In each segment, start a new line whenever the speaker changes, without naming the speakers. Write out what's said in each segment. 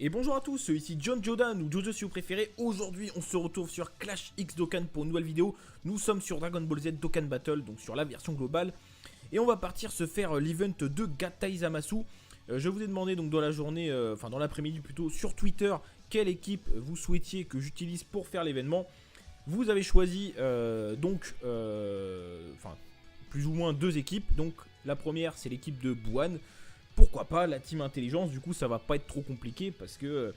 Et bonjour à tous, ici John Jordan ou Jojo si vous préférez. Aujourd'hui on se retrouve sur Clash X Dokkan pour une nouvelle vidéo. Nous sommes sur Dragon Ball Z Dokkan Battle, donc sur la version globale. Et on va partir se faire l'event de Gatai Zamasu. Je vous ai demandé donc dans la journée, enfin dans l'après-midi plutôt, sur Twitter, quelle équipe vous souhaitiez que j'utilise pour faire l'événement. Vous avez choisi plus ou moins deux équipes. Donc la première c'est l'équipe de Buan. Pourquoi pas la team intelligence, du coup ça va pas être trop compliqué parce que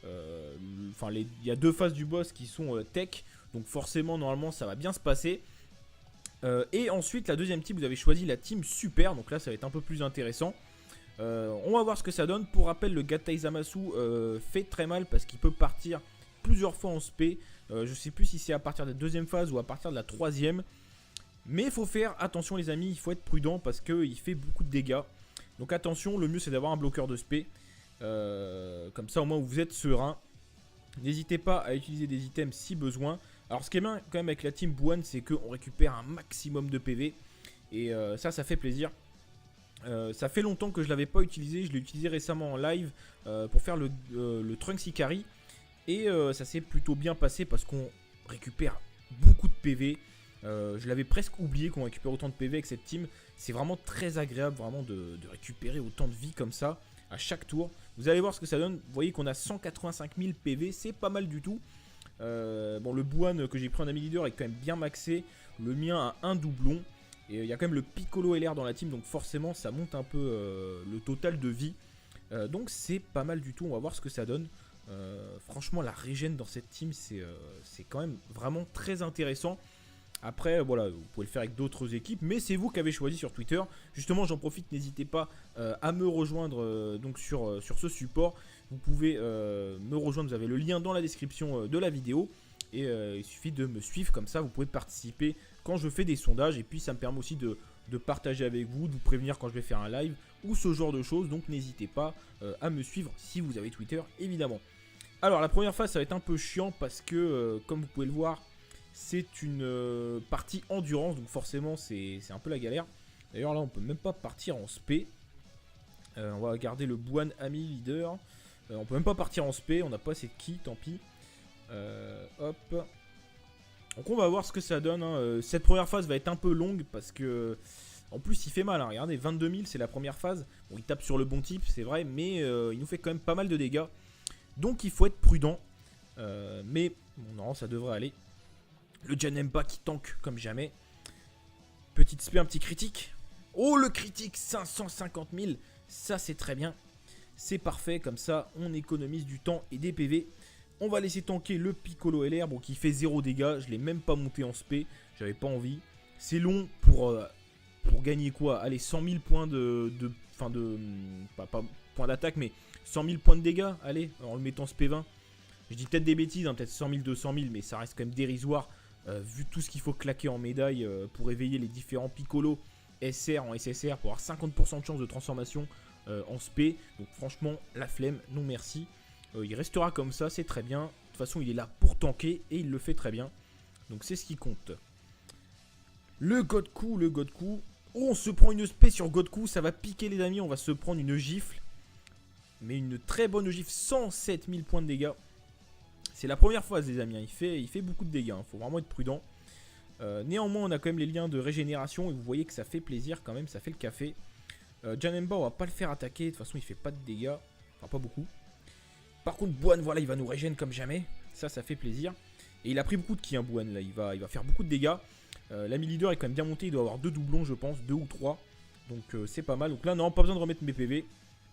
il y a deux phases du boss qui sont tech, donc forcément normalement ça va bien se passer. Et ensuite la deuxième team, vous avez choisi la team super, donc là ça va être un peu plus intéressant. On va voir ce que ça donne. Pour rappel, le Gatai Zamasu fait très mal parce qu'il peut partir plusieurs fois en SP. Je sais plus si c'est à partir de la deuxième phase ou à partir de la troisième. Mais il faut faire attention les amis, il faut être prudent parce qu'il fait beaucoup de dégâts. Donc attention, le mieux c'est d'avoir un bloqueur de SP. Comme ça au moins vous êtes serein. N'hésitez pas à utiliser des items si besoin. Alors ce qui est bien quand même avec la team Buan, c'est qu'on récupère un maximum de PV. Et ça fait plaisir. Ça fait longtemps que je ne l'avais pas utilisé. Je l'ai utilisé récemment en live pour faire le Trunks Ikari. Et ça s'est plutôt bien passé parce qu'on récupère beaucoup de PV. Je l'avais presque oublié qu'on récupère autant de PV avec cette team. C'est vraiment très agréable vraiment de récupérer autant de vie comme ça à chaque tour. Vous allez voir ce que ça donne. Vous voyez qu'on a 185 000 PV, c'est pas mal du tout. Bon, le Buan que j'ai pris en ami leader est quand même bien maxé. Le mien a un doublon. Et il y a quand même le Piccolo LR dans la team, donc forcément ça monte un peu le total de vie. Donc c'est pas mal du tout, on va voir ce que ça donne. Franchement la régène dans cette team c'est quand même vraiment très intéressant. Après voilà, vous pouvez le faire avec d'autres équipes, mais c'est vous qui avez choisi sur Twitter. Justement j'en profite, n'hésitez pas à me rejoindre donc sur ce support. Vous pouvez me rejoindre, vous avez le lien dans la description de la vidéo. Et il suffit de me suivre, comme ça vous pouvez participer quand je fais des sondages. Et puis ça me permet aussi de partager avec vous, de vous prévenir quand je vais faire un live ou ce genre de choses. Donc n'hésitez pas à me suivre si vous avez Twitter évidemment. Alors la première phase ça va être un peu chiant parce que comme vous pouvez le voir, c'est une partie endurance, donc forcément c'est un peu la galère. D'ailleurs là on peut même pas partir en SP. On va garder le Buan ami leader. On peut même pas partir en SP, on n'a pas assez de ki, tant pis. Hop. Donc on va voir ce que ça donne hein. Cette première phase va être un peu longue parce que en plus il fait mal hein. Regardez, 22 000 c'est la première phase. Bon, il tape sur le bon type c'est vrai, mais il nous fait quand même pas mal de dégâts. Donc il faut être prudent. Mais bon, non, ça devrait aller. Le Janemba qui tank comme jamais. Petite spé, un petit critique. Oh le critique, 550 000. Ça c'est très bien. C'est parfait, comme ça on économise du temps et des PV. On va laisser tanker le Piccolo LR, bon, qui fait 0 dégâts. Je l'ai même pas monté en SP, j'avais pas envie. C'est long pour gagner quoi? Allez, 100 000 points pas points d'attaque, mais 100 000 points de dégâts. Allez, en le mettant SP 20. Je dis peut-être des bêtises, hein, peut-être 100 000, 200 000, mais ça reste quand même dérisoire. Vu tout ce qu'il faut claquer en médaille pour éveiller les différents Piccolo SR en SSR pour avoir 50% de chance de transformation en SP. Donc franchement, la flemme, non merci. Il restera comme ça, c'est très bien. De toute façon, il est là pour tanker et il le fait très bien. Donc c'est ce qui compte. Le Godku, le Godku. Oh, on se prend une spé sur Godku, ça va piquer les amis, on va se prendre une gifle. Mais une très bonne gifle, 107 000 points de dégâts. C'est la première phase les amis, il fait beaucoup de dégâts, il faut vraiment être prudent. Néanmoins, on a quand même les liens de régénération et vous voyez que ça fait plaisir quand même, ça fait le café. Janemba, on va pas le faire attaquer, de toute façon il fait pas de dégâts, enfin pas beaucoup. Par contre, Buan, voilà, il va nous régénérer comme jamais. Ça fait plaisir. Et il a pris beaucoup de ki, hein, Buan, là. Il va faire beaucoup de dégâts. L'ami leader est quand même bien monté. Il doit avoir 2 doublons, je pense. 2 ou 3. Donc, c'est pas mal. Donc là, non, pas besoin de remettre mes PV.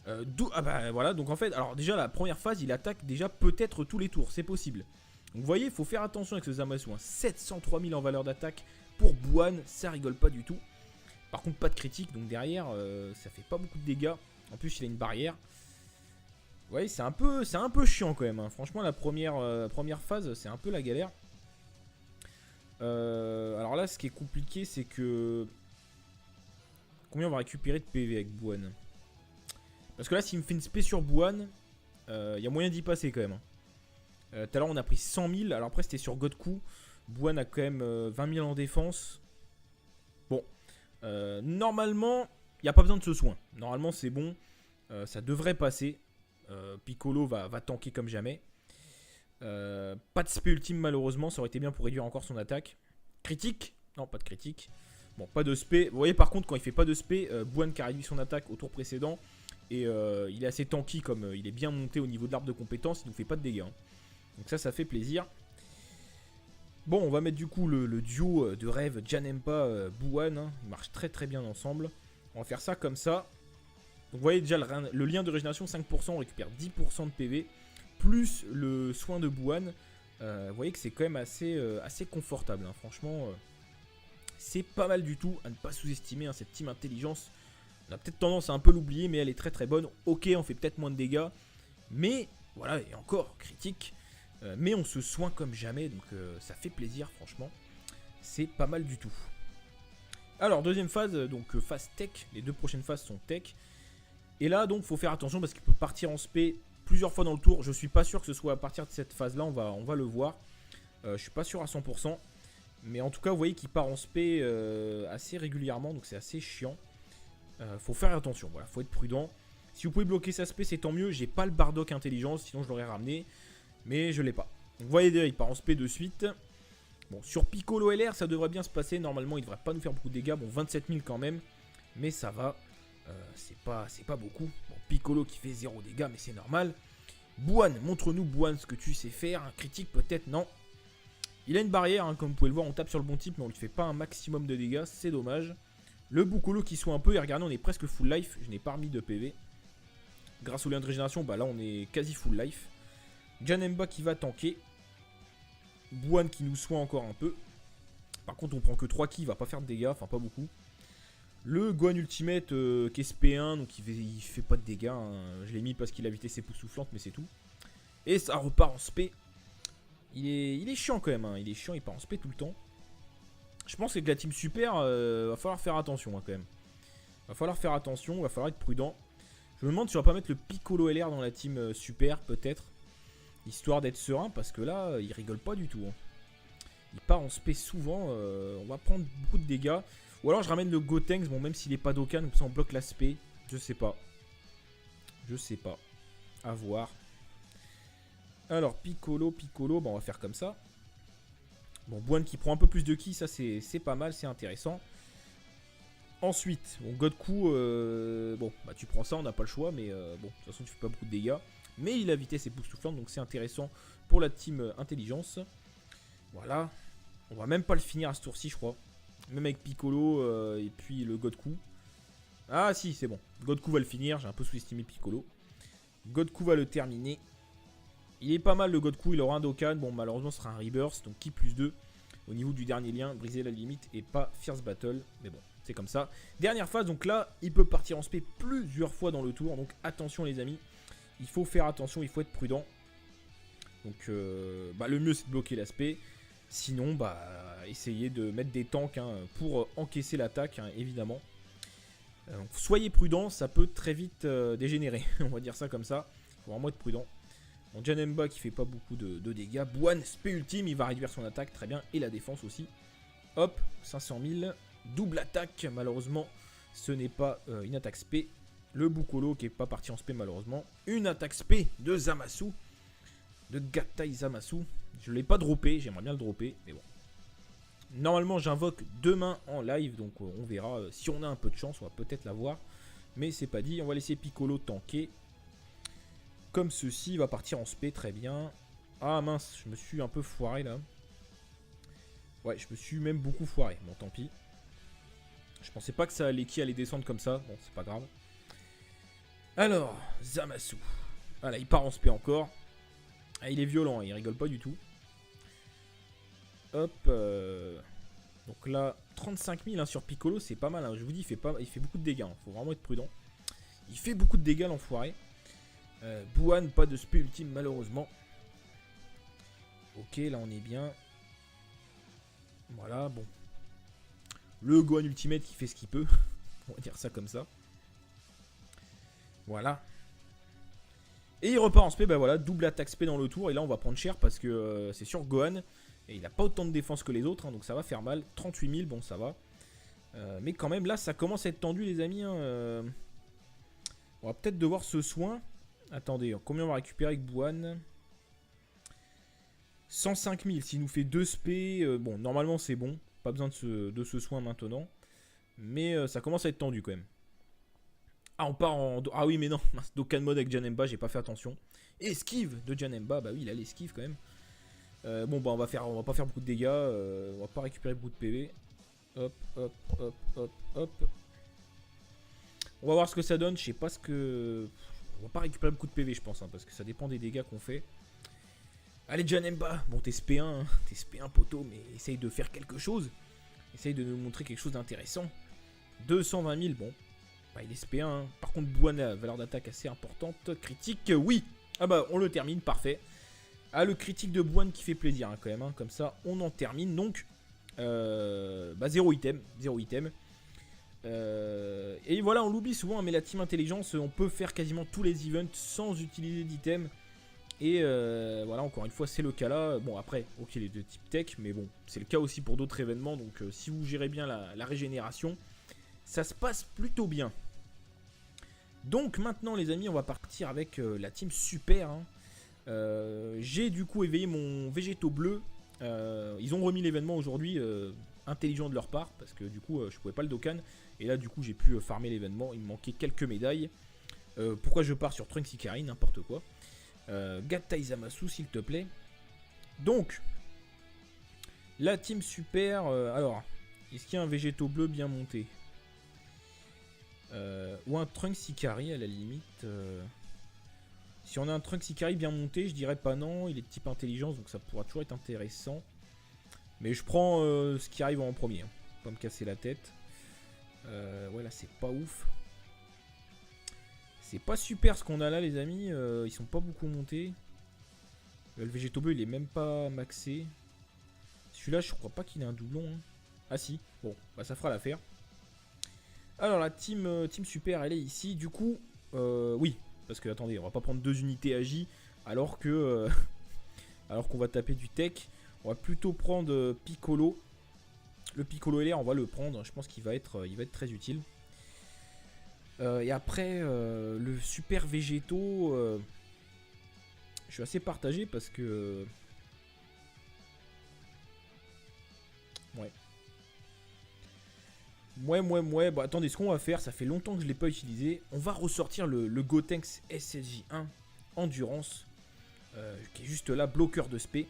Ah bah voilà. Donc, en fait, alors déjà, la première phase, il attaque déjà peut-être tous les tours. C'est possible. Donc, vous voyez, il faut faire attention avec ce Zamasu. Hein. 703 000 en valeur d'attaque pour Buan. Ça rigole pas du tout. Par contre, pas de critique. Donc, derrière, ça fait pas beaucoup de dégâts. En plus, il a une barrière. Ouais, c'est un peu chiant quand même. Hein. Franchement, la première phase, c'est un peu la galère. Alors là, ce qui est compliqué, c'est que... Combien on va récupérer de PV avec Buan? Parce que là, s'il me fait une spé sur Buan, il y a moyen d'y passer quand même. Tout à l'heure, on a pris 100 000. Alors après, c'était sur Godku. Buan a quand même 20 000 en défense. Bon. Normalement, il n'y a pas besoin de ce soin. Normalement, c'est bon. Ça devrait passer. Piccolo va tanker comme jamais. Pas de spé ultime malheureusement, ça aurait été bien pour réduire encore son attaque. Critique? Non, pas de critique. Bon, pas de spé. Vous voyez par contre quand il fait pas de spé, Bouane qui a réduit son attaque au tour précédent. Et il est assez tanky comme il est bien monté au niveau de l'arbre de compétences, il nous fait pas de dégâts. Hein. Donc ça fait plaisir. Bon, on va mettre du coup le duo de rêve Janemba Bouane. Hein. Ils marchent très très bien ensemble. On va faire ça comme ça. Donc vous voyez déjà le lien de régénération 5%, on récupère 10% de PV. Plus le soin de Bouane. Vous voyez que c'est quand même assez confortable. Hein. Franchement, c'est pas mal du tout à ne pas sous-estimer hein, cette team intelligence. On a peut-être tendance à un peu l'oublier, mais elle est très très bonne. Ok, on fait peut-être moins de dégâts. Mais voilà, et encore, critique. Mais on se soigne comme jamais, donc ça fait plaisir, franchement. C'est pas mal du tout. Alors, deuxième phase, donc phase tech. Les deux prochaines phases sont tech. Et là, donc, faut faire attention parce qu'il peut partir en spé plusieurs fois dans le tour. Je suis pas sûr que ce soit à partir de cette phase-là, on va le voir. Je suis pas sûr à 100%. Mais en tout cas, vous voyez qu'il part en spé assez régulièrement, donc c'est assez chiant. Faut faire attention, voilà, faut être prudent. Si vous pouvez bloquer sa spé, c'est tant mieux. J'ai pas le Bardock intelligence, sinon je l'aurais ramené. Mais je l'ai pas. Donc, vous voyez déjà, il part en spé de suite. Bon, sur Piccolo LR, ça devrait bien se passer. Normalement, il devrait pas nous faire beaucoup de dégâts. Bon, 27 000 quand même. Mais ça va. C'est pas beaucoup. Bon, Piccolo qui fait 0 dégâts, mais c'est normal. Bouane, montre-nous Bouane ce que tu sais faire. Un critique peut-être, non. Il a une barrière, hein, comme vous pouvez le voir. On tape sur le bon type, mais on lui fait pas un maximum de dégâts. C'est dommage. Le Boucolo qui soit un peu. Et regardez, on est presque full life. Je n'ai pas remis de PV. Grâce au lien de régénération, bah là, on est quasi full life. Janemba qui va tanker. Bouane qui nous soigne encore un peu. Par contre, on prend que 3 kills, il va pas faire de dégâts, enfin pas beaucoup. Le Gohan Ultimate qui est SP1, donc il fait pas de dégâts. Hein. Je l'ai mis parce qu'il a évité ses époustouflantes, mais c'est tout. Et ça repart en spé. Il est chiant quand même, hein. Il est chiant, il part en spé tout le temps. Je pense qu'avec la team super, va falloir faire attention hein, quand même. Va falloir faire attention, va falloir être prudent. Je me demande si on va pas mettre le Piccolo LR dans la team super, peut-être. Histoire d'être serein, parce que là, il rigole pas du tout. Hein. Il part en spé souvent, on va prendre beaucoup de dégâts. Ou alors je ramène le Gotenks, bon même s'il est pas Dokkan, comme ça on bloque l'aspect. Je sais pas. Je sais pas. À voir. Alors Piccolo, bon on va faire comme ça. Bon, Bouane qui prend un peu plus de ki, ça c'est pas mal, c'est intéressant. Ensuite, bon, Godku, bon, bah tu prends ça, on n'a pas le choix, mais bon, de toute façon tu fais pas beaucoup de dégâts. Mais il a évité ses époustouflantes, donc c'est intéressant pour la team intelligence. Voilà. On va même pas le finir à ce tour-ci, je crois. Même avec Piccolo et puis le Godku. Ah si, c'est bon. Godku va le finir, j'ai un peu sous-estimé Piccolo. Godku va le terminer. Il est pas mal le Godku, il aura un Dokkan. Bon, malheureusement, ce sera un Rebirth, donc ki +2. Au niveau du dernier lien, briser la limite et pas Fierce Battle. Mais bon, c'est comme ça. Dernière phase, donc là, il peut partir en spé plusieurs fois dans le tour. Donc attention les amis. Il faut faire attention, il faut être prudent. Donc bah, le mieux c'est de bloquer l'aspect. Sinon, bah, essayez de mettre des tanks hein, pour encaisser l'attaque, hein, évidemment. Donc, soyez prudent, ça peut très vite dégénérer. On va dire ça comme ça. Il faut vraiment être prudent. Bon, Janemba qui fait pas beaucoup de dégâts. Bouane, spé ultime, il va réduire son attaque, très bien. Et la défense aussi. Hop, 500 000. Double attaque, malheureusement, ce n'est pas une attaque spé. Le Boucolo qui n'est pas parti en spé malheureusement. Une attaque spé de Zamasu. De Gattai Zamasu. Je ne l'ai pas droppé, j'aimerais bien le dropper. Mais bon. Normalement j'invoque demain en live. Donc on verra. Si on a un peu de chance, on va peut-être l'avoir. Mais c'est pas dit. On va laisser Piccolo tanker. Comme ceci. Il va partir en spé, très bien. Ah mince, je me suis un peu foiré là. Ouais, je me suis même beaucoup foiré. Bon, tant pis. Je pensais pas que les ki allaient descendre comme ça. Bon, c'est pas grave. Alors, Zamasu. Voilà, il part en spé encore. Ah, il est violent, il rigole pas du tout. Hop. Donc là, 35 000 hein, sur Piccolo, c'est pas mal. Hein. Je vous dis, il fait beaucoup de dégâts. Hein. Faut vraiment être prudent. Il fait beaucoup de dégâts, l'enfoiré. Bouane, pas de spé ultime, malheureusement. Ok, là, on est bien. Voilà, bon. Le Gohan Ultimate qui fait ce qu'il peut. On va dire ça comme ça. Voilà. Et il repart en spé, bah voilà, double attaque spé dans le tour. Et là on va prendre cher parce que c'est sur Gohan. Et il n'a pas autant de défense que les autres, hein, donc ça va faire mal. 38 000, bon ça va. Mais quand même là ça commence à être tendu les amis. Hein, on va peut-être devoir ce soin. Attendez, combien on va récupérer avec Buan? 105 000, s'il nous fait 2 spé, bon, normalement c'est bon. Pas besoin de ce soin maintenant. Mais ça commence à être tendu quand même. Ah, on part en... Ah oui, mais non, Dokkan mode avec Janemba, j'ai pas fait attention. Esquive de Janemba, bah oui, il a l'esquive quand même. Bon, bah on va pas faire beaucoup de dégâts, on va pas récupérer beaucoup de PV. Hop, hop, hop, hop, hop. On va voir ce que ça donne, je sais pas ce que... On va pas récupérer beaucoup de PV, je pense, hein, parce que ça dépend des dégâts qu'on fait. Allez, Janemba, bon, t'es SP1, hein, t'es SP1 poteau, mais essaye de faire quelque chose. Essaye de nous montrer quelque chose d'intéressant. 220 000, bon. Bah, il est SP1, hein. Par contre, Buan a valeur d'attaque assez importante. Critique, oui. Ah bah, on le termine, parfait. Ah, le critique de Buan qui fait plaisir, hein, quand même. Hein. Comme ça, on en termine. Donc, bah, 0 item. 0 item. Et voilà, on l'oublie souvent, hein, mais la team intelligence, on peut faire quasiment tous les events sans utiliser d'items. Et voilà, encore une fois, c'est le cas là. Bon, après, ok, les deux types tech, mais bon, c'est le cas aussi pour d'autres événements. Donc, si vous gérez bien la régénération, ça se passe plutôt bien. Donc, maintenant, les amis, on va partir avec la team super. Hein. J'ai du coup éveillé mon végétaux bleu. Ils ont remis l'événement aujourd'hui, intelligent de leur part, parce que du coup, je pouvais pas le Dokkan. Et là, du coup, j'ai pu farmer l'événement. Il me manquait quelques médailles. Pourquoi je pars sur Trunks Ikari, n'importe quoi. Gatta Izamasu s'il te plaît. Donc la team super, alors est-ce qu'il y a un végétaux bleu bien monté, ou un Trunks Ikari à la limite. Si on a un Trunks Ikari bien monté, je dirais pas non. Il est de type intelligence, donc ça pourra toujours être intéressant. Mais je prends ce qui arrive en premier, hein. Pas me casser la tête. Ouais, là c'est pas ouf. C'est pas super ce qu'on a là, les amis. Ils sont pas beaucoup montés. Le végétaux bleu, il est même pas maxé. Celui-là, je crois pas qu'il ait un doublon. Hein. Ah si. Bon, bah ça fera l'affaire. Alors, la team super, elle est ici. Du coup, oui. Parce que, attendez, on va pas prendre 2 unités AJ alors que... alors qu'on va taper du tech. On va plutôt prendre Piccolo. Le Piccolo LR, on va le prendre. Je pense qu'il va être très utile. Et après, le super végétaux, je suis assez partagé parce que... Ouais. Bah, attendez, ce qu'on va faire, ça fait longtemps que je ne l'ai pas utilisé. On va ressortir le Gotenks SSJ1 Endurance, qui est juste là, bloqueur de spé.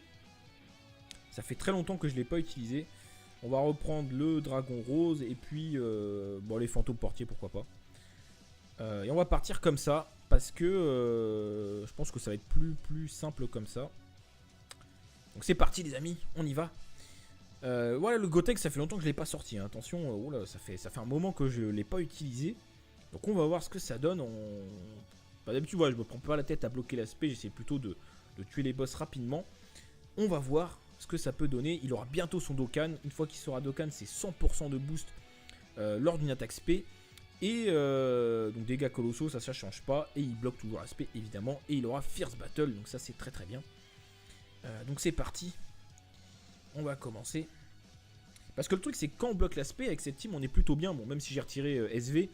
Ça fait très longtemps que je ne l'ai pas utilisé. On va reprendre le dragon rose et puis bon, les fantômes portiers, pourquoi pas. Et on va partir comme ça parce que je pense que ça va être plus simple comme ça. Donc c'est parti les amis, on y va. Voilà, le Gotenks, ça fait longtemps que je ne l'ai pas sorti, hein. Attention, oh là, ça fait un moment que je ne l'ai pas utilisé. Donc on va voir ce que ça donne. Bah, d'habitude, voilà, je me prends pas la tête à bloquer l'aspect, j'essaie plutôt de tuer les boss rapidement. On va voir ce que ça peut donner. Il aura bientôt son Dokkan. Une fois qu'il sera Dokkan, c'est 100% de boost lors d'une attaque spé. Et donc dégâts colossaux, ça change pas. Et il bloque toujours l'aspect évidemment. Et il aura Fierce Battle, donc ça c'est très bien. Donc c'est parti. On va commencer. Parce que le truc c'est que quand on bloque l'aspect avec cette team on est plutôt bien. Bon, même si j'ai retiré SV,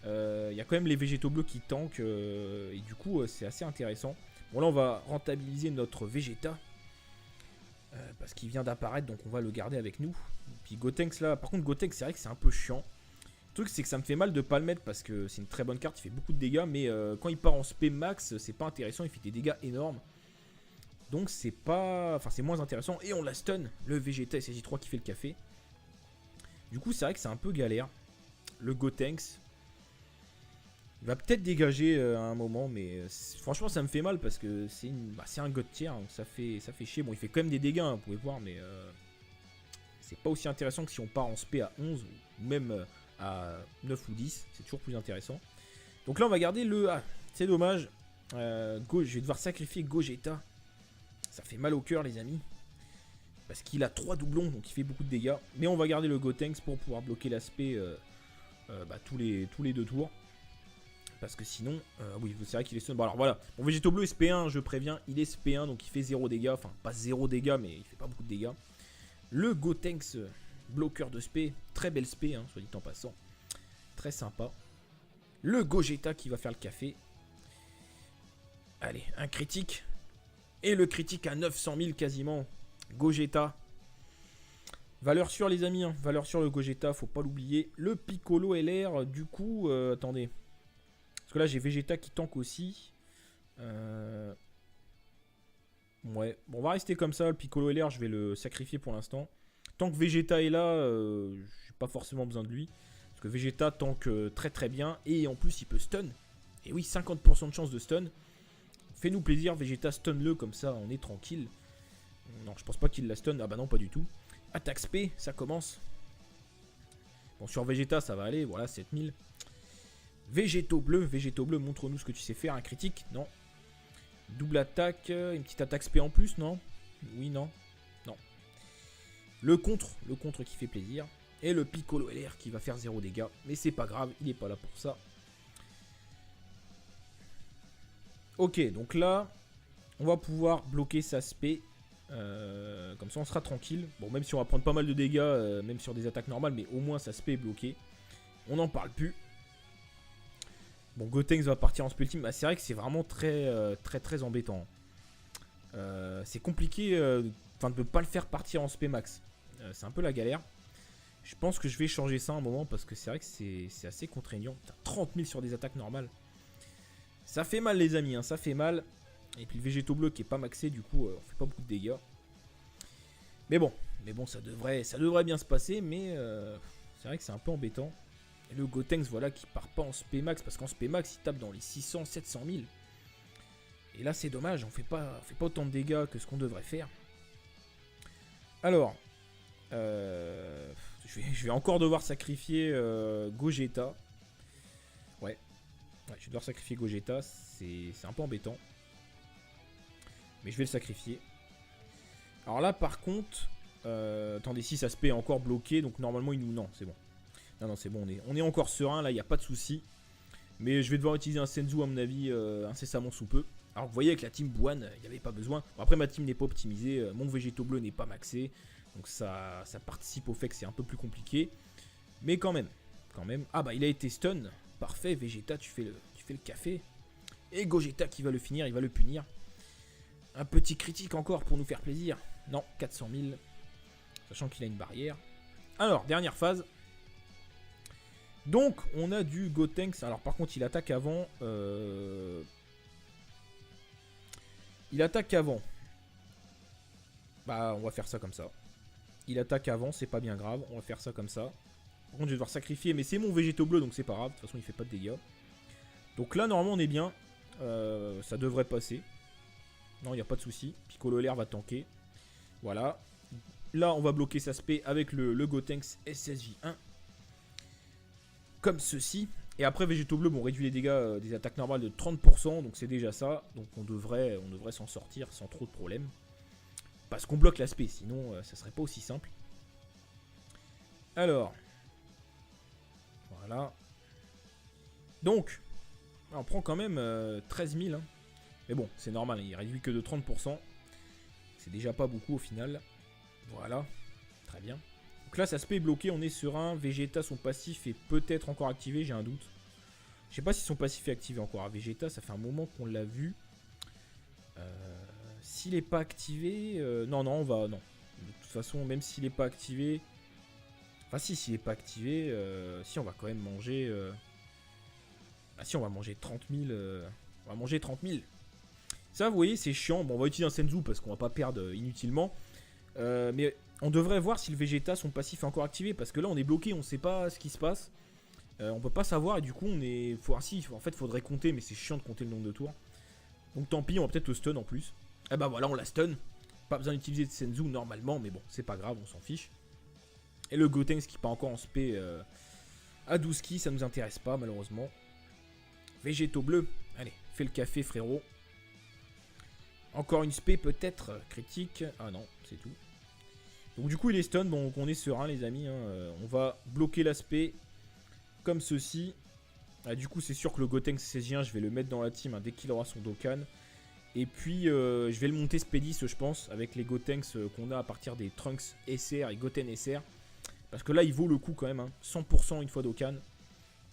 il y a quand même les végétaux bleus qui tankent. Et du coup c'est assez intéressant. Bon là on va rentabiliser notre Vegeta. Parce qu'il vient d'apparaître, donc on va le garder avec nous. Et puis Gotenks là, par contre Gotenks c'est vrai que c'est un peu chiant. Le truc c'est que ça me fait mal de pas le mettre parce que c'est une très bonne carte, il fait beaucoup de dégâts, mais quand il part en spé max, c'est pas intéressant, il fait des dégâts énormes. Donc c'est pas... Enfin c'est moins intéressant, et on la stun, le Vegeta SSJ3 qui fait le café. Du coup c'est vrai que c'est un peu galère. Le Gotenks, il va peut-être dégager à un moment, mais franchement ça me fait mal parce que c'est un God tier, donc ça fait chier. Bon il fait quand même des dégâts, hein, vous pouvez voir, mais c'est pas aussi intéressant que si on part en spé à 11, ou même à 9 ou 10, c'est toujours plus intéressant. Donc là on va garder le... Ah, c'est dommage, je vais devoir sacrifier Gogeta. Ça fait mal au cœur les amis. Parce qu'il a 3 doublons, donc il fait beaucoup de dégâts. Mais on va garder le Gotenks pour pouvoir bloquer l'aspect tous les 2 tours. Parce que sinon, oui, c'est vrai qu'il est stun. Bon, alors voilà, mon végétaux bleu est SP1, je préviens, il est SP1, donc il fait 0 dégâts. Enfin, pas 0 dégâts, mais il fait pas beaucoup de dégâts. Le Gotenks, bloqueur de spé, très belle spé, hein, soit dit en passant. Très sympa. Le Gogeta qui va faire le café. Allez, un critique. Et le critique à 900 000 quasiment. Gogeta. Valeur sûre les amis, hein. Valeur sûre le Gogeta, faut pas l'oublier. Le Piccolo LR, du coup, attendez. Parce que là j'ai Vegeta qui tank aussi. Ouais, bon on va rester comme ça. Le Piccolo LR, je vais le sacrifier pour l'instant. Tant que Vegeta est là, j'ai pas forcément besoin de lui. Parce que Vegeta tank très très bien. Et en plus il peut stun. Et oui, 50% de chance de stun. Fais-nous plaisir, Vegeta, stun-le comme ça, on est tranquille. Non, je pense pas qu'il la stun. Ah bah non, pas du tout. Attaque SP, ça commence. Bon, sur Vegeta, ça va aller. Voilà, 7000. Végétaux bleu, montre-nous ce que tu sais faire. Un critique, non. Double attaque, une petite attaque SP en plus, non. Oui, non. Non. Le contre qui fait plaisir. Et le Piccolo LR qui va faire 0 dégâts. Mais c'est pas grave, il est pas là pour ça. Ok, donc là, on va pouvoir bloquer sa SP. Comme ça, on sera tranquille. Bon, même si on va prendre pas mal de dégâts, même sur des attaques normales, mais au moins sa SP est bloquée. On n'en parle plus. Bon, Gotenks va partir en spé ultime. Bah, c'est vrai que c'est vraiment très embêtant. C'est compliqué de ne pas le faire partir en spé max. C'est un peu la galère. Je pense que je vais changer ça un moment parce que c'est vrai que c'est assez contraignant. 30 000 sur des attaques normales. Ça fait mal les amis, hein, ça fait mal. Et puis le végétaux bleu qui est pas maxé, du coup on fait pas beaucoup de dégâts. Mais bon ça devrait bien se passer, mais c'est vrai que c'est un peu embêtant. Et le Gotenks voilà qui part pas en spé max, parce qu'en spé max il tape dans les 600, 700 000. Et là c'est dommage, on fait pas autant de dégâts que ce qu'on devrait faire. Alors, je vais encore devoir sacrifier Gogeta. Ouais, je vais devoir sacrifier Gogeta, c'est un peu embêtant. Mais je vais le sacrifier. Alors là par contre, attendez, si ça se paie encore bloqué, donc normalement il nous... Non, c'est bon. Non, c'est bon, on est encore serein, là il n'y a pas de souci. Mais je vais devoir utiliser un Senzu à mon avis incessamment sous peu. Alors vous voyez avec la team Buan, il n'y avait pas besoin. Bon, après ma team n'est pas optimisée, mon végétaux bleu n'est pas maxé. Donc ça participe au fait que c'est un peu plus compliqué. Mais quand même. Ah bah il a été stun. Parfait, Vegeta, tu fais le café. Et Gogeta qui va le finir, il va le punir. Un petit critique encore pour nous faire plaisir. Non, 400 000. Sachant qu'il a une barrière. Alors, dernière phase. Donc, on a du Gotenks. Alors, par contre, il attaque avant. Il attaque avant. Bah, on va faire ça comme ça. Il attaque avant, c'est pas bien grave. On va faire ça comme ça. Par contre, je vais devoir sacrifier. Mais c'est mon végétaux bleu, donc c'est pas grave. De toute façon, il fait pas de dégâts. Donc là, normalement, on est bien. Ça devrait passer. Non, il n'y a pas de souci. Piccolo LR va tanker. Voilà. Là, on va bloquer sa spé avec le Gotenks SSJ1. Comme ceci. Et après, végétaux bleu, bon, on réduit les dégâts des attaques normales de 30%. Donc c'est déjà ça. Donc on devrait s'en sortir sans trop de problèmes. Parce qu'on bloque l'aspect. Sinon, ça serait pas aussi simple. Alors. Voilà. Donc. On prend quand même 13 000. Hein. Mais bon, c'est normal. Il réduit que de 30%. C'est déjà pas beaucoup au final. Voilà. Très bien. Donc là, ça se peut bloqué. On est serein. Vegeta, son passif est peut-être encore activé. J'ai un doute. Je sais pas si son passif est activé encore. À Vegeta, ça fait un moment qu'on l'a vu. S'il n'est pas activé... non, on va... Non. De toute façon, même s'il n'est pas activé... Enfin, s'il n'est pas activé... si, on va quand même manger... Ah si, on va manger 30 000... On va manger 30 000. Ça, vous voyez, c'est chiant. Bon, on va utiliser un Senzu parce qu'on va pas perdre inutilement. Mais on devrait voir si le Vegeta, son passif est encore activé. Parce que là, on est bloqué, on sait pas ce qui se passe. On peut pas savoir et du coup, on est... en fait, faudrait compter, mais c'est chiant de compter le nombre de tours. Donc tant pis, on va peut-être le stun en plus. Et bah voilà, on la stun. Pas besoin d'utiliser de Senzu normalement, mais bon, c'est pas grave, on s'en fiche. Et le Gotenks qui part encore en spé à 12 ki, ça nous intéresse pas malheureusement. Végétaux bleus, allez, fais le café frérot. Encore une spé peut-être, critique. Ah non, c'est tout. Donc du coup il est stun, bon, donc on est serein les amis. Hein. On va bloquer l'aspect comme ceci. Ah, du coup c'est sûr que le Gotenks SSJ1, je vais le mettre dans la team hein, dès qu'il aura son Dokkan. Et puis je vais le monter Spédis je pense, avec les Gotenks qu'on a à partir des Trunks SR et Goten SR. Parce que là il vaut le coup quand même, hein. 100% une fois Dokkan.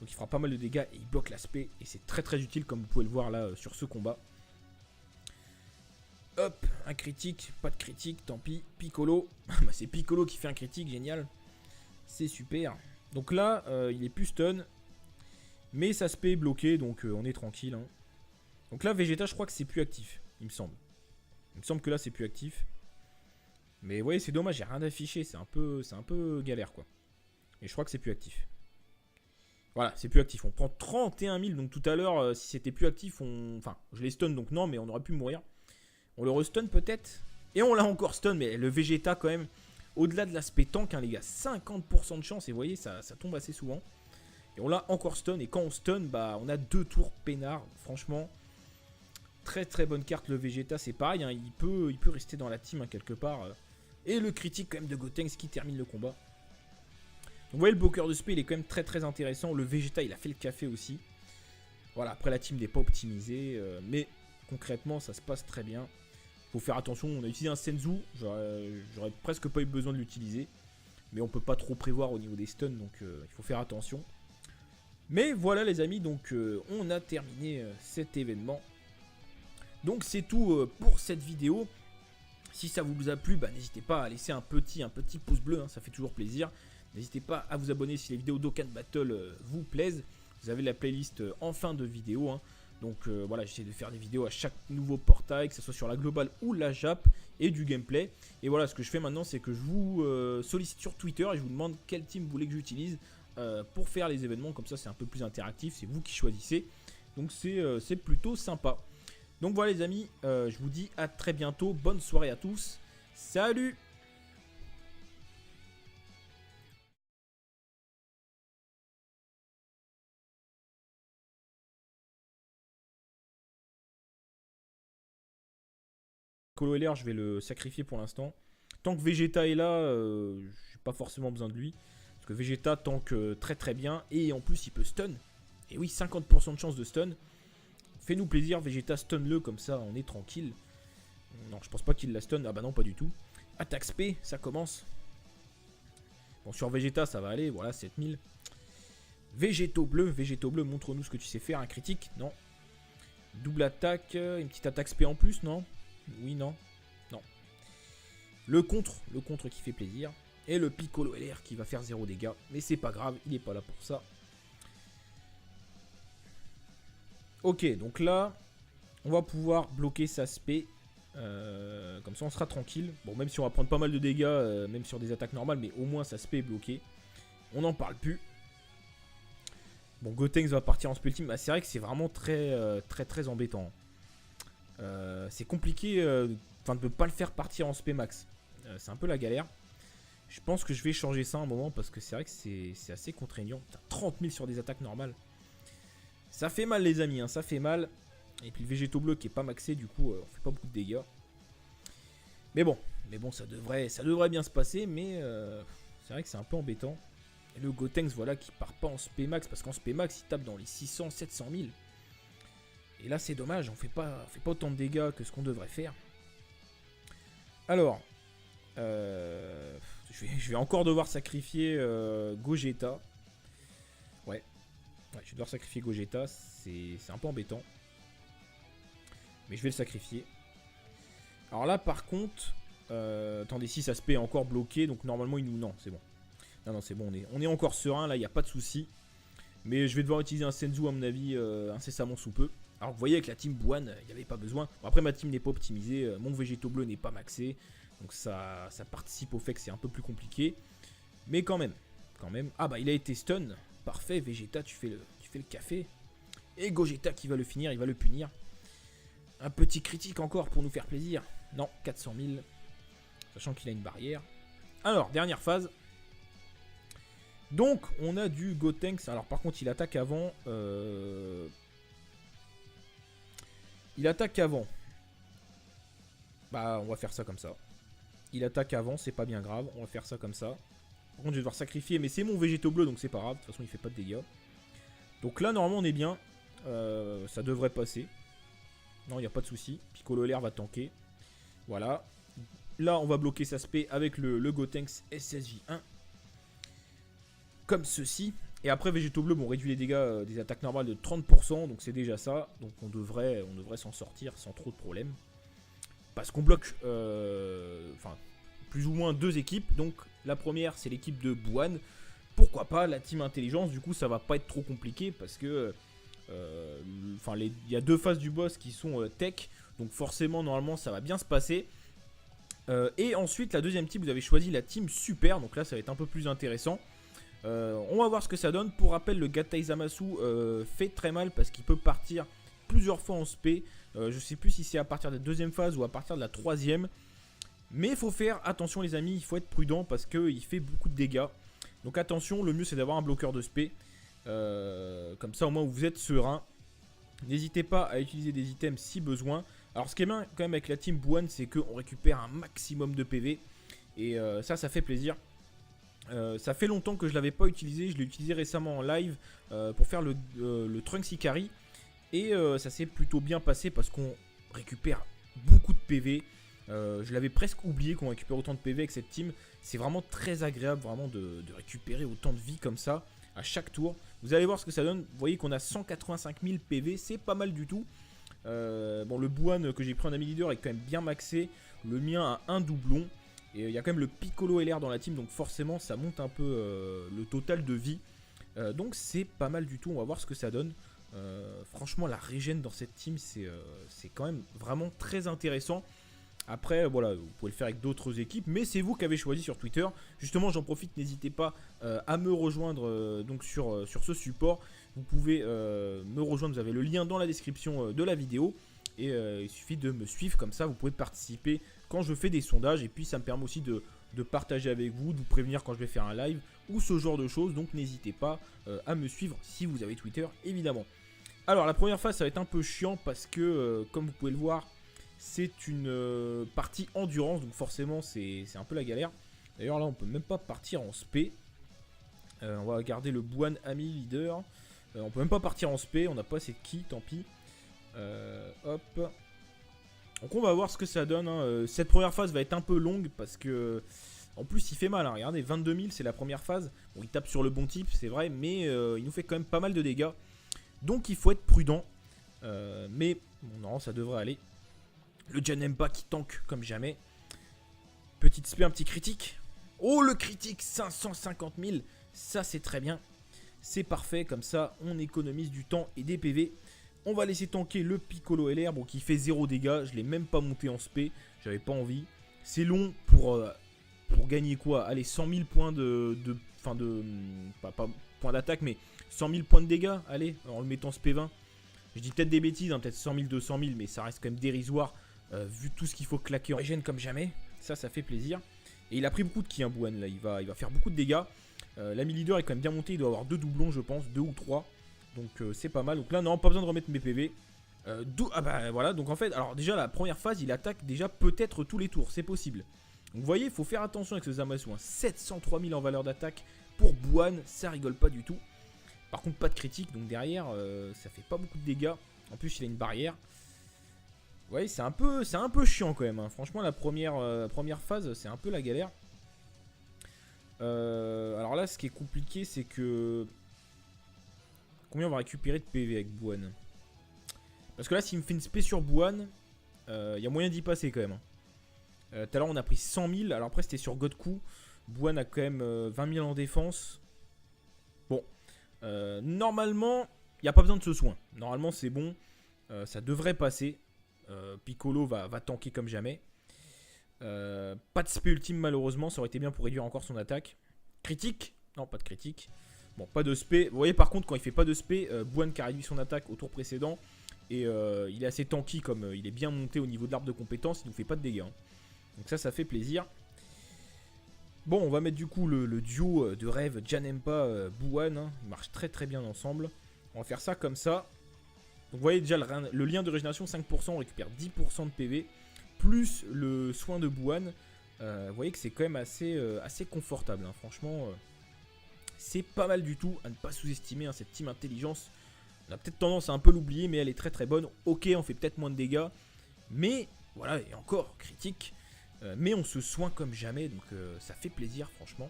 Donc il fera pas mal de dégâts et il bloque l'aspect. Et c'est très utile comme vous pouvez le voir là sur ce combat. Hop, un critique, pas de critique, tant pis. Piccolo, c'est Piccolo qui fait un critique, génial. C'est super. Donc là, il est plus stun. Mais ça se est bloqué, donc on est tranquille. Hein. Donc là, Vegeta, je crois que c'est plus actif, il me semble. Il me semble que là, c'est plus actif. Mais vous voyez, c'est dommage, j'ai rien d'affiché. C'est un peu galère, quoi. Et je crois que c'est plus actif. Voilà, c'est plus actif. On prend 31 000. Donc tout à l'heure, si c'était plus actif, enfin, je l'ai stun, donc non, mais on aurait pu mourir. On le restun peut-être. Et on l'a encore stun, mais le Vegeta, quand même, au-delà de l'aspect tank, hein, les gars, 50% de chance. Et vous voyez, ça tombe assez souvent. Et on l'a encore stun. Et quand on stun, bah, on a 2 tours peinard. Franchement, très très bonne carte, le Vegeta. C'est pareil, hein, il peut rester dans la team, hein, quelque part. Et le critique, quand même, de Gotenks qui termine le combat. Vous voyez, le bloqueur de spé, il est quand même très très intéressant. Le Vegeta, il a fait le café aussi. Voilà, après la team n'est pas optimisée. Mais concrètement, ça se passe très bien. Faut faire attention, on a utilisé un Senzu. J'aurais presque pas eu besoin de l'utiliser. Mais on peut pas trop prévoir au niveau des stuns, donc il faut faire attention. Mais voilà les amis, donc on a terminé cet événement. Donc c'est tout pour cette vidéo. Si ça vous a plu, bah, n'hésitez pas à laisser un petit pouce bleu, hein, ça fait toujours plaisir. N'hésitez pas à vous abonner si les vidéos d'Okkan Battle vous plaisent. Vous avez la playlist en fin de vidéo. Hein. Donc voilà, j'essaie de faire des vidéos à chaque nouveau portail, que ce soit sur la globale ou la Jap, et du gameplay. Et voilà, ce que je fais maintenant, c'est que je vous sollicite sur Twitter et je vous demande quel team vous voulez que j'utilise pour faire les événements. Comme ça, c'est un peu plus interactif, c'est vous qui choisissez. Donc c'est plutôt sympa. Donc voilà les amis, je vous dis à très bientôt. Bonne soirée à tous. Salut! Piccolo LR, je vais le sacrifier pour l'instant. Tant que Vegeta est là, j'ai pas forcément besoin de lui. Parce que Vegeta tank très très bien. Et en plus, il peut stun. Et oui, 50% de chance de stun. Fais-nous plaisir, Vegeta, stun-le, comme ça, on est tranquille. Non, je pense pas qu'il la stun. Ah bah non, pas du tout. Attaque spé, ça commence. Bon, sur Vegeta, ça va aller. Voilà, 7000. Végéto bleu, montre-nous ce que tu sais faire. Un critique, non. Double attaque, une petite attaque spé en plus, non. Oui, non. Non. Le contre qui fait plaisir. Et le Piccolo LR qui va faire 0 dégâts. Mais c'est pas grave, il est pas là pour ça. Ok, donc là, on va pouvoir bloquer sa spé. Comme ça, on sera tranquille. Bon, même si on va prendre pas mal de dégâts, même sur des attaques normales, mais au moins sa spé est bloquée. On n'en parle plus. Bon, Gotenks va partir en spé ultime. Bah, c'est vrai que c'est vraiment très embêtant. C'est compliqué de ne pas le faire partir en spé max. C'est un peu la galère. Je pense que je vais changer ça un moment parce que c'est vrai que c'est assez contraignant. 30 000 sur des attaques normales. Ça fait mal les amis, hein, ça fait mal. Et puis le végéto bleu qui est pas maxé, du coup on fait pas beaucoup de dégâts. Mais bon ça devrait bien se passer, mais c'est vrai que c'est un peu embêtant. Et le Gotenks voilà qui part pas en spé max, parce qu'en spé max il tape dans les 600, 700 000. Et là c'est dommage, on fait pas autant de dégâts que ce qu'on devrait faire. Alors, je vais encore devoir sacrifier Gogeta. Ouais, je vais devoir sacrifier Gogeta, c'est un peu embêtant. Mais je vais le sacrifier. Alors là par contre, attendez, si ça se paie encore bloqué, donc normalement il nous... Non, c'est bon. Non, c'est bon, on est encore serein, là il n'y a pas de souci. Mais je vais devoir utiliser un Senzu à mon avis incessamment sous peu. Alors vous voyez avec la team Buan, il n'y avait pas besoin. Bon, après ma team n'est pas optimisée, mon végéto bleu n'est pas maxé. Donc ça participe au fait que c'est un peu plus compliqué. Mais quand même. Ah bah il a été stun. Parfait, Vegeta, tu fais le café. Et Gogeta qui va le finir, il va le punir. Un petit critique encore pour nous faire plaisir. Non, 400 000. Sachant qu'il a une barrière. Alors, dernière phase. Donc, on a du Gotenks. Alors, par contre, il attaque avant. Il attaque avant. Bah, on va faire ça comme ça. Il attaque avant, c'est pas bien grave. On va faire ça comme ça. Par contre, je vais devoir sacrifier. Mais c'est mon végéto bleu, donc c'est pas grave. De toute façon, il fait pas de dégâts. Donc là, normalement, on est bien. Ça devrait passer. Non, il n'y a pas de souci. Piccolo LR va tanker. Voilà. Là, on va bloquer sa spé avec le Gotenks SSJ1. Comme ceci. Et après, végéto bleu, bon, on réduit les dégâts des attaques normales de 30%. Donc c'est déjà ça. Donc on devrait s'en sortir sans trop de problèmes. parce qu'on bloque enfin plus ou moins deux équipes. Donc la première c'est l'équipe de Bouane. Pourquoi pas la team intelligence, du coup ça va pas être trop compliqué parce que il y a deux phases du boss qui sont tech, donc forcément normalement ça va bien se passer. Et ensuite la deuxième team, vous avez choisi la team super, donc là ça va être un peu plus intéressant. On va voir ce que ça donne. Pour rappel, le Gatai Zamasu fait très mal parce qu'il peut partir plusieurs fois en spé. Je sais plus si c'est à partir de la deuxième phase ou à partir de la troisième. Mais il faut faire attention les amis, il faut être prudent parce qu'il fait beaucoup de dégâts. Donc attention, le mieux c'est d'avoir un bloqueur de spé. Comme ça au moins vous êtes serein. N'hésitez pas à utiliser des items si besoin. Alors ce qui est bien quand même avec la team Bouane, c'est qu'on récupère un maximum de PV. Et ça fait plaisir. Ça fait longtemps que je ne l'avais pas utilisé. Je l'ai utilisé récemment en live pour faire le Trunks Ikari. Et ça s'est plutôt bien passé parce qu'on récupère beaucoup de PV. Je l'avais presque oublié qu'on récupère autant de PV avec cette team. C'est vraiment très agréable vraiment de récupérer autant de vie comme ça à chaque tour. Vous allez voir ce que ça donne. Vous voyez qu'on a 185 000 PV, c'est pas mal du tout. Bon, le Bouane que j'ai pris en ami leader est quand même bien maxé. Le mien a un doublon. Et il y a quand même le Piccolo LR dans la team, donc forcément ça monte un peu le total de vie. Donc c'est pas mal du tout, on va voir ce que ça donne. Franchement la régène dans cette team c'est quand même vraiment très intéressant. Après voilà, vous pouvez le faire avec d'autres équipes, mais c'est vous qui avez choisi sur Twitter. Justement j'en profite, n'hésitez pas à me rejoindre donc sur ce support. Vous pouvez me rejoindre, vous avez le lien dans la description de la vidéo. Et il suffit de me suivre, comme ça vous pouvez participer quand je fais des sondages. Et puis ça me permet aussi de partager avec vous, de vous prévenir quand je vais faire un live ou ce genre de choses. Donc n'hésitez pas à me suivre si vous avez Twitter évidemment. Alors la première phase ça va être un peu chiant parce que comme vous pouvez le voir, c'est une partie endurance. Donc forcément c'est un peu la galère. D'ailleurs là on peut même pas partir en spé. On va garder le Bouane ami leader. On peut même pas partir en spé, on n'a pas assez de ki, tant pis. Hop. Donc on va voir ce que ça donne hein. Cette première phase va être un peu longue parce que en plus il fait mal hein. Regardez 22 000 c'est la première phase. Bon il tape sur le bon type c'est vrai, mais il nous fait quand même pas mal de dégâts. Donc il faut être prudent. Mais bon, non ça devrait aller. Le Janemba qui tank comme jamais. Petite spé, un petit critique. Oh le critique 550 000. Ça c'est très bien. C'est parfait, comme ça on économise du temps et des PV. On va laisser tanker le Piccolo LR, bon, qui fait 0 dégâts. Je l'ai même pas monté en spé, j'avais pas envie. C'est long pour gagner quoi? Allez, 100 000 points pas points d'attaque, mais 100 000 points de dégâts. Allez, en le mettant spé 20. Je dis peut-être des bêtises, hein, peut-être 100 000, 200 000, mais ça reste quand même dérisoire vu tout ce qu'il faut claquer en régène comme jamais. Ça fait plaisir. Et il a pris beaucoup de ki, hein, Bouane, là, il va faire beaucoup de dégâts. L'ami leader est quand même bien monté, il doit avoir 2 doublons, je pense, 2 ou 3. Donc c'est pas mal. Donc là non, pas besoin de remettre mes PV. Ah bah voilà, donc en fait, alors déjà la première phase il attaque déjà peut-être tous les tours, c'est possible. Donc vous voyez, il faut faire attention avec ce Zamasu, hein. 703 000 en valeur d'attaque pour Bouane, ça rigole pas du tout. Par contre pas de critique, donc derrière ça fait pas beaucoup de dégâts. En plus il a une barrière. Vous voyez, c'est un peu chiant quand même hein. Franchement la première phase c'est un peu la galère. Alors là ce qui est compliqué c'est que... Combien on va récupérer de PV avec Bouane? Parce que là, s'il me fait une spé sur Bouane, il y a moyen d'y passer quand même. Tout à l'heure, on a pris 100 000. Alors après, c'était sur Godku. Bouane a quand même 20 000 en défense. Bon. Normalement, il n'y a pas besoin de ce soin. Normalement, c'est bon. Ça devrait passer. Piccolo va tanker comme jamais. Pas de spé ultime, malheureusement. Ça aurait été bien pour réduire encore son attaque. Critique? Non, pas de critique. Bon, pas de spé. Vous voyez par contre quand il fait pas de spé, Bouane qui a réduit son attaque au tour précédent. Et il est assez tanky comme il est bien monté au niveau de l'arbre de compétences. Il nous fait pas de dégâts hein. Donc ça fait plaisir. Bon on va mettre du coup le duo de rêve Janemba Bouane hein. Ils marchent très très bien ensemble. On va faire ça comme ça. Donc vous voyez déjà le lien de régénération 5%. On récupère 10% de PV. Plus le soin de Bouane. Vous voyez que c'est quand même assez confortable hein. Franchement... c'est pas mal du tout, à ne pas sous-estimer hein, cette team intelligence. On a peut-être tendance à un peu l'oublier, mais elle est très très bonne. Ok, on fait peut-être moins de dégâts, mais voilà, et encore critique. Mais on se soigne comme jamais, donc ça fait plaisir, franchement.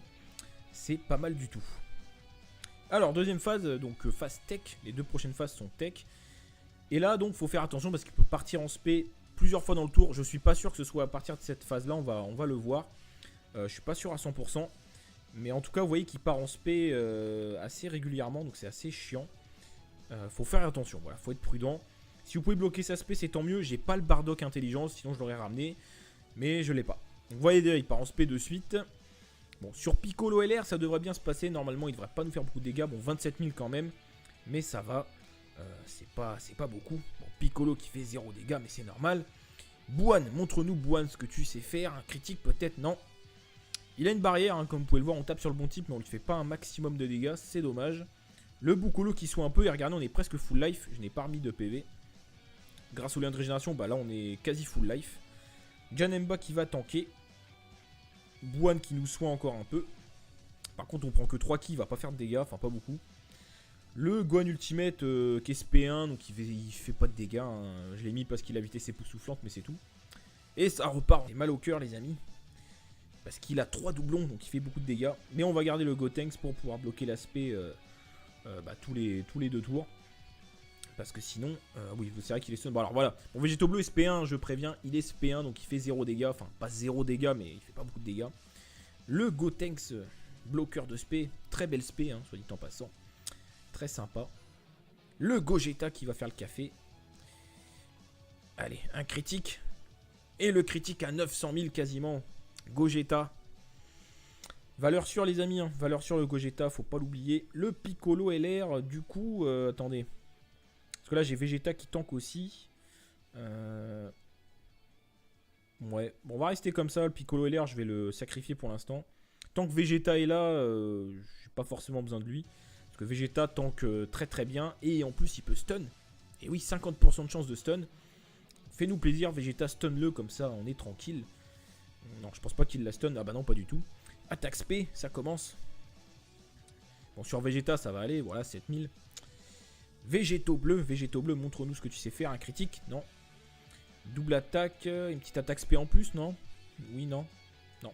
C'est pas mal du tout. Alors, deuxième phase, donc phase tech. Les deux prochaines phases sont tech. Et là, donc, faut faire attention parce qu'il peut partir en spé plusieurs fois dans le tour. Je suis pas sûr que ce soit à partir de cette phase là, on va le voir. Je suis pas sûr à 100%. Mais en tout cas vous voyez qu'il part en spé assez régulièrement, donc c'est assez chiant. Faut faire attention, voilà, faut être prudent. Si vous pouvez bloquer sa spé c'est tant mieux. J'ai pas le Bardock intelligence, sinon je l'aurais ramené. Mais je l'ai pas. Donc vous voyez déjà il part en spé de suite. Bon, sur Piccolo LR ça devrait bien se passer. Normalement il devrait pas nous faire beaucoup de dégâts. Bon 27 000 quand même. Mais ça va. C'est pas beaucoup. Bon, Piccolo qui fait 0 dégâts, mais c'est normal. Bouane, montre-nous Bouane ce que tu sais faire. Un critique peut-être, non. Il a une barrière, hein, comme vous pouvez le voir, on tape sur le bon type, mais on lui fait pas un maximum de dégâts, c'est dommage. Le Boucolo qui soit un peu, et regardez, on est presque full life, je n'ai pas remis de PV. Grâce au lien de régénération, bah là on est quasi full life. Janemba qui va tanker. Bouane qui nous soigne encore un peu. Par contre on prend que 3 kills, il va pas faire de dégâts, enfin pas beaucoup. Le Gohan Ultimate qui est SP1, donc il fait pas de dégâts. Hein. Je l'ai mis parce qu'il a évité ses époustouflantes, mais c'est tout. Et ça repart. J'ai mal au cœur, les amis. Parce qu'il a 3 doublons, donc il fait beaucoup de dégâts. Mais on va garder le Gotenks pour pouvoir bloquer l'aspect tous les 2 tours. Parce que sinon, oui, c'est vrai qu'il est stun. Bon, alors voilà, mon Végéto Bleu est SP1, je préviens, il est SP1, donc il fait 0 dégâts. Enfin, pas 0 dégâts, mais il fait pas beaucoup de dégâts. Le Gotenks, bloqueur de spé, très belle spé, hein, soit dit en passant. Très sympa. Le Gogeta qui va faire le café. Allez, un critique. Et le critique à 900 000 quasiment. Gogeta. Valeur sûre les amis. Hein. Valeur sûre le Gogeta, faut pas l'oublier. Le Piccolo LR, du coup... attendez. Parce que là j'ai Vegeta qui tank aussi. Ouais. Bon, on va rester comme ça. Le Piccolo LR, je vais le sacrifier pour l'instant. Tant que Vegeta est là, j'ai pas forcément besoin de lui. Parce que Vegeta tank très très bien. Et en plus il peut stun. Et oui, 50% de chance de stun. Fais-nous plaisir, Vegeta, stun-le comme ça, on est tranquille. Non, je pense pas qu'il la stun. Ah bah non, pas du tout. Attaque spé, ça commence. Bon, sur Vegeta, ça va aller. Voilà, 7000. Végéto bleu, montre-nous ce que tu sais faire. Un critique, non. Double attaque, une petite attaque spé en plus, non. Oui, non. Non.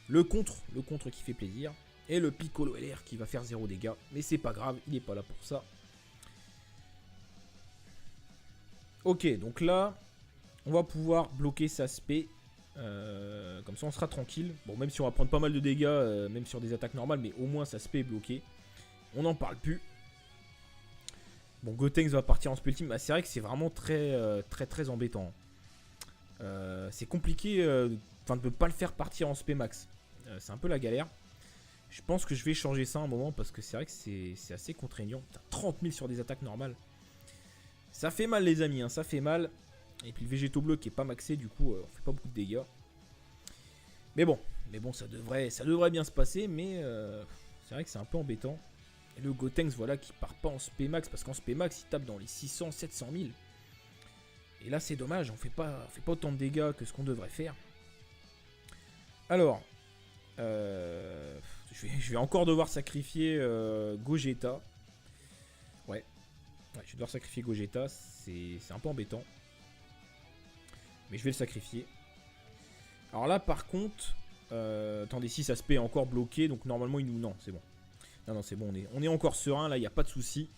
Le contre qui fait plaisir. Et le Piccolo LR qui va faire 0 dégâts. Mais c'est pas grave, il est pas là pour ça. Ok, donc là, on va pouvoir bloquer sa spé. Comme ça, on sera tranquille. Bon, même si on va prendre pas mal de dégâts, même sur des attaques normales, mais au moins sa spé est bloquée. On n'en parle plus. Bon, Gotenks va partir en spé ultime. Bah, c'est vrai que c'est vraiment très embêtant. C'est compliqué de ne pas le faire partir en spé max. C'est un peu la galère. Je pense que je vais changer ça un moment parce que c'est vrai que c'est assez contraignant. 30 000 sur des attaques normales. Ça fait mal les amis, hein, ça fait mal. Et puis le Végéto bleu qui est pas maxé, du coup on fait pas beaucoup de dégâts. Mais bon ça devrait bien se passer, mais c'est vrai que c'est un peu embêtant. Et le Gotenks voilà qui part pas en spé max, parce qu'en spé max il tape dans les 600, 700 000. Et là c'est dommage, on fait pas autant de dégâts que ce qu'on devrait faire. Alors, je vais encore devoir sacrifier Gogeta. Ouais, je vais devoir sacrifier Gogeta, c'est un peu embêtant. Mais je vais le sacrifier. Alors là par contre, attendez, si ça se paie encore bloqué, donc normalement il nous... Non, c'est bon. Non, c'est bon, on est encore serein, là, il n'y a pas de souci.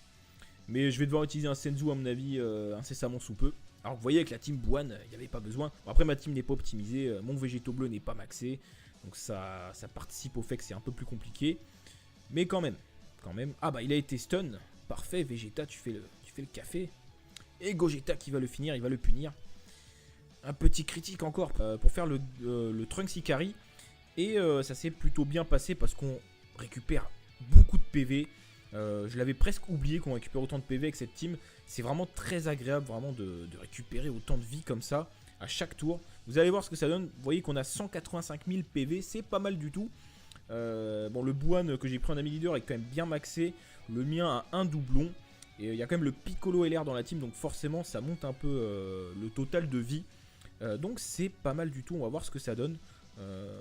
Mais je vais devoir utiliser un Senzu à mon avis incessamment sous peu. Alors vous voyez avec la team Bouane, il n'y avait pas besoin. Bon, après ma team n'est pas optimisée, mon Végéto bleu n'est pas maxé. Donc ça participe au fait que c'est un peu plus compliqué. Mais quand même. Ah bah il a été stun. Parfait, Vegeta, tu fais le café. Et Gogeta qui va le finir, il va le punir. Un petit critique encore pour faire le Trunks Ikari. Et ça s'est plutôt bien passé parce qu'on récupère beaucoup de PV. Je l'avais presque oublié qu'on récupère autant de PV avec cette team. C'est vraiment très agréable vraiment de récupérer autant de vie comme ça à chaque tour. Vous allez voir ce que ça donne. Vous voyez qu'on a 185 000 PV, c'est pas mal du tout. Bon, le Bouane que j'ai pris en ami leader est quand même bien maxé. Le mien a un doublon. Et il y a quand même le Piccolo LR dans la team, donc forcément ça monte un peu le total de vie. Donc c'est pas mal du tout, on va voir ce que ça donne.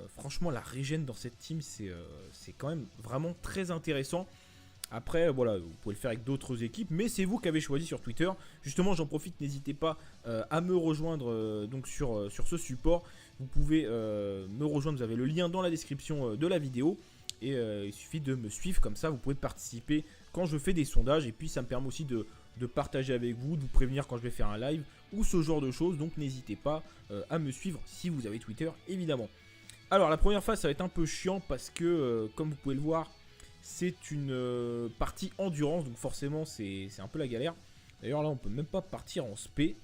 Franchement la régène dans cette team c'est quand même vraiment très intéressant. Après voilà, vous pouvez le faire avec d'autres équipes, mais c'est vous qui avez choisi sur Twitter. Justement j'en profite, n'hésitez pas à me rejoindre donc sur ce support. Vous pouvez me rejoindre, vous avez le lien dans la description de la vidéo. Et il suffit de me suivre, comme ça vous pouvez participer quand je fais des sondages. Et puis ça me permet aussi de partager avec vous, de vous prévenir quand je vais faire un live. ou ce genre de choses. Donc n'hésitez pas à me suivre si vous avez Twitter évidemment. Alors la première phase ça va être un peu chiant parce que comme vous pouvez le voir c'est une partie endurance, donc forcément c'est un peu la galère. D'ailleurs là on peut même pas partir en spé.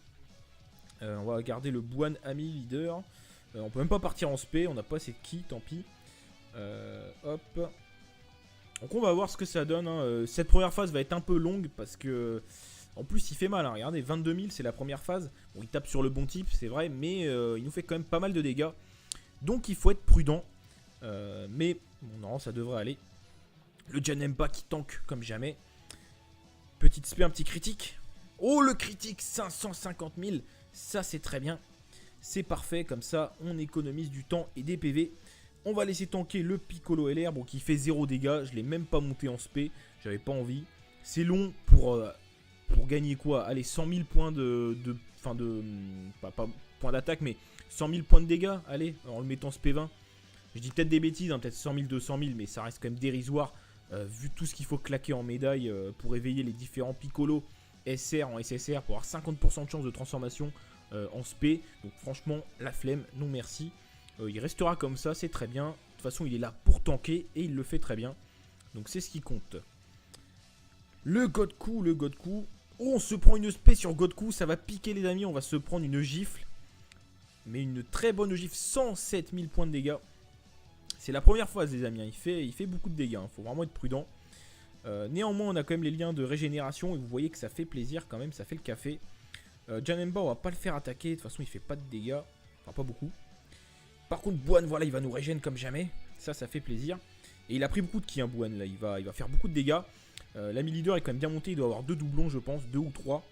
On va garder le Bwan ami leader. On peut même pas partir en spé, on n'a pas assez de ki, tant pis. Hop. Donc on va voir ce que ça donne. Hein. Cette première phase va être un peu longue parce que en plus il fait mal. Hein. Regardez, 22 000 c'est la première phase. Bon, il tape sur le bon type, c'est vrai, mais il nous fait quand même pas mal de dégâts. Donc il faut être prudent. Mais bon, non, ça devrait aller. Le Janemba qui tank comme jamais. Petite spé, un petit critique. Oh le critique, 550 000. Ça c'est très bien. C'est parfait, comme ça on économise du temps et des PV. On va laisser tanker le Piccolo LR, bon, qui fait 0 dégâts. Je l'ai même pas monté en spé, j'avais pas envie. C'est long pour gagner quoi? Allez, 100 000 points pas points d'attaque, mais 100 000 points de dégâts. Allez, en le mettant spé 20. Je dis peut-être des bêtises, hein, peut-être 100 000, 200 000, mais ça reste quand même dérisoire. Vu tout ce qu'il faut claquer en médaille pour éveiller les différents Piccolo SR en SSR pour avoir 50% de chance de transformation en spé. Donc franchement, la flemme, non merci. Il restera comme ça, c'est très bien. De toute façon, il est là pour tanker et il le fait très bien. Donc c'est ce qui compte. Le Godku. Oh, on se prend une spé sur Godku, ça va piquer les amis, on va se prendre une gifle. Mais une très bonne gifle, 107 000 points de dégâts. C'est la première phase les amis, hein. Il fait beaucoup de dégâts, il faut vraiment être prudent. Néanmoins on a quand même les liens de régénération et vous voyez que ça fait plaisir quand même, ça fait le café. Janemba on va pas le faire attaquer, de toute façon il fait pas de dégâts, enfin pas beaucoup. Par contre Bwan voilà il va nous régénérer comme jamais, ça fait plaisir. Et il a pris beaucoup de ki hein, Bwan là, il va faire beaucoup de dégâts. L'ami leader est quand même bien monté, il doit avoir 2 doublons je pense, 2 ou 3.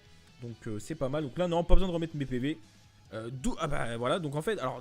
Donc c'est pas mal, donc là non pas besoin de remettre mes PV. Ah bah voilà, donc en fait, alors